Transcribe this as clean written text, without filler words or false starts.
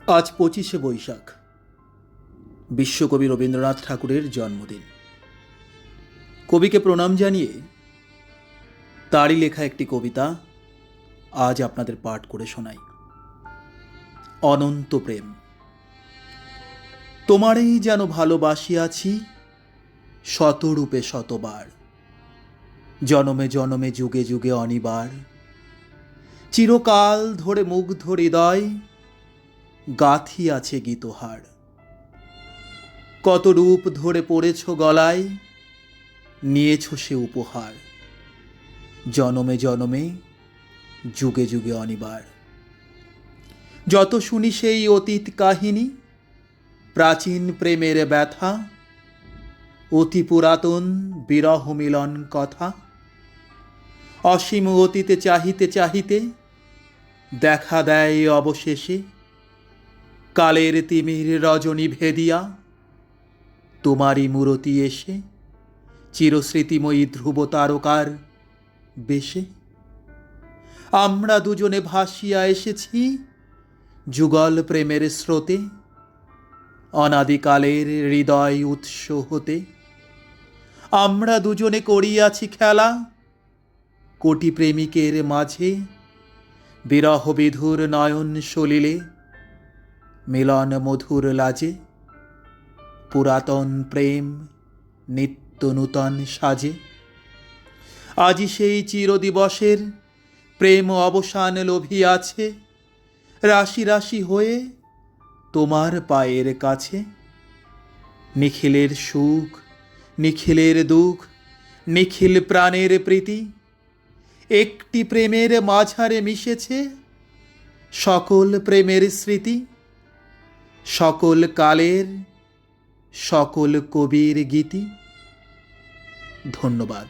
আজ 25শে বৈশাখ, বিশ্বকবি রবীন্দ্রনাথ ঠাকুরের জন্মদিন। কবিকে প্রণাম জানিয়ে তারই লেখা একটি কবিতা আজ আপনাদের পাঠ করে শোনাই। অনন্ত প্রেম। তোমারই যেন ভালোবাসিয়াছি শতরূপে শতবার, জনমে জনমে যুগে যুগে অনিবার। চিরকাল ধরে মুগ্ধ হৃদয় গাথিয়াছে গীতহার। কত রূপ ধরে পড়েছ গলায়, নিয়েছ সে উপহার। জনমে জনমে যুগে যুগে অনিবার। যত শুনি সেই অতীত কাহিনী, প্রাচীন প্রেমের ব্যথা, অতি পুরাতন বিরহ মিলন কথা। অসীম অতীতে চাহিতে চাহিতে দেখা দেয় অবশেষে কালের তিমির রজনী ভেদিয়া তোমারই মূরতি এসে চিরস্মৃতিময়ী ধ্রুব তারকার বেশে। আমরা দুজনে ভাসিয়া এসেছি যুগল প্রেমের স্রোতে, অনাদিকালের হৃদয় উৎস হতে। আমরা দুজনে করিয়াছি খেলা কোটি প্রেমিকের মাঝে, বিরহ বিধুর নয়ন সলিলে মিলন মধুর লাজে। পুরাতন প্রেম নিত্য নূতন সাজে। আজি সেই চিরদিবসের প্রেম অবসান লোভিয়াছে, রাশি রাশি হয়ে তোমার পায়ের কাছে। নিখিলের সুখ, নিখিলের দুঃখ, নিখিল প্রাণের প্রীতি, একটি প্রেমের মাঝারে মিশেছে সকল প্রেমের স্মৃতি। সকল কালের সকল কবির গীতি। ধন্যবাদ।